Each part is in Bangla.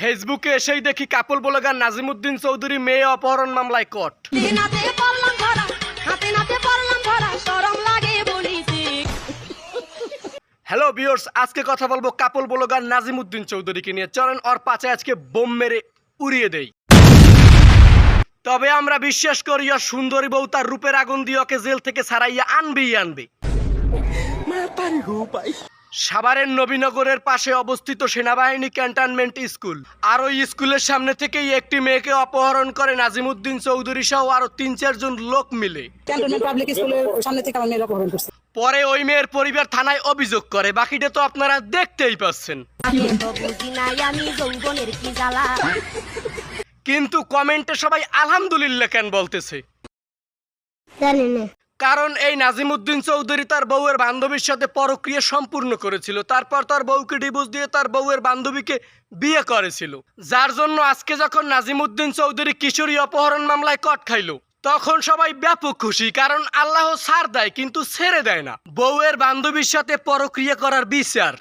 ফেসবুকে এসেই দেখি কাপল ব্লগার নাজিমুদ্দিন চৌধুরী মেয়ে অপহরণ মামলায় কট। হ্যালো ভিউয়ার্স, আজকে কথা বলবো কাপল ব্লগার নাজিমুদ্দিন চৌধুরীকে নিয়ে। চলেন ওর পাছে আজকে বোম মেরে উড়িয়ে দেই। তবে আমরা বিশ্বাস করি ওর সুন্দরী বউ তার রূপের আগুন দিয়ে ওকে জেল থেকে ছাড়াইয়া আনবে। সাভারের নবীনগরের পাশে অবস্থিত সেনাবাহিনী ক্যান্টনমেন্ট স্কুল, আর ওই স্কুলের সামনে থেকেই একটি মেয়েকে অপহরণ করে নাজিমুদ্দিন চৌধুরী সহ আরো ৩-৪ জন লোক মিলে। পরে ওই মেয়ের পরিবার থানায় অভিযোগ করে, বাকিটা তো আপনারা দেখতেই পাচ্ছেন। কিন্তু কমেন্টে সবাই আলহামদুলিল্লাহ কেন বলতেছে? কারণ এই নাজিমুদ্দিন চৌধুরী তার বউয়ের বান্ধবীর সাথে পরক্রিয়া সম্পূর্ণ করেছিল, তারপর তার বউকে ডিভোর্স দিয়ে তার বউয়ের বান্ধবীকে বিয়ে করেছিল। যার জন্য আজকে যখন নাজিমুদ্দিন চৌধুরী কিশোরী অপহরণ মামলায় কট খাইলো, তখন সবাই ব্যাপক খুশি, কারণ আল্লাহ ছাড় দেয় কিন্তু ছেড়ে দেয় না। বউয়ের বান্ধবীর সাথে পরক্রিয়া করার বিচার।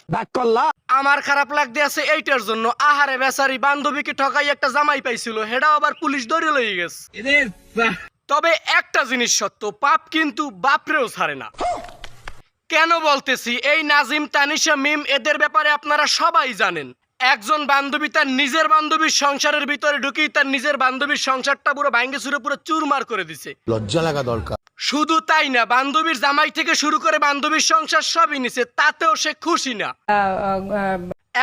আমার খারাপ লাগতে আছে এইটার জন্য, আহারে বেচারি বান্ধবীকে ঠকাই একটা জামাই পাইছিল, হেডাও আবার পুলিশ ধরে লয়ে গেছে। তবে একটা জিনিস সত্য, পাপ কিন্তু বাপরেও ছাড়ে না। কেন বলতেছি? এই নাজিম, তানিশা, মিম এদের ব্যাপারে আপনারা সবাই জানেন। একজন বান্ধবী তার নিজের বান্ধবীর সংসারের ভিতরে ঢুকি তার নিজের বান্ধবীর সংসারটা পুরো ভাঙ্গে চুরে পুরো চুরমার করে দিছে। লজ্জা লাগা দরকার। শুধু তাই না, বান্ধবীর জামাই থেকে শুরু করে বান্ধবীর সংসার সবই নিছে, তাতেও সে খুশি না।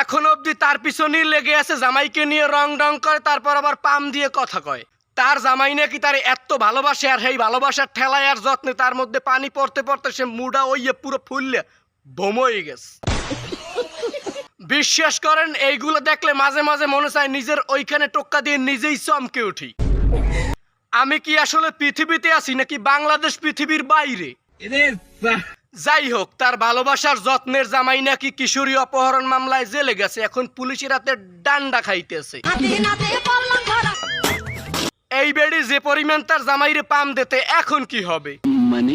এখন অবধি তার পিছনেই লেগে আছে, জামাইকে নিয়ে রং করে, তারপর আবার পাম দিয়ে কথা কয়। তার জামাই নাকি তার এত ভালোবাসে, আর সেই ভালোবাসার ঠেলায় আর যত্নে তার মধ্যে পানি পড়তে পড়তে সে মুডা ওইয়ে পুরো ফুললে বোম হয়ে গেছে। বিশ্বাস করেন, এইগুলো দেখলে মাঝে মাঝে মনে চায় নিজের ওইখানে টোক্কা দিয়ে নিজেই চমকে উঠি। আমি কি আসলে পৃথিবীতে আছি নাকি বাংলাদেশ পৃথিবীর বাইরে? যাই হোক, তার ভালোবাসার যত্নের জামাই নাকি কিশোরী অপহরণ মামলায় জেলে গেছে, এখন পুলিশের হাতে ডান্ডা খাইতেছে। এই বেড়ি যে পরিমাণ তার জামাইরে পাম দিতে, এখন কি হবে? মানে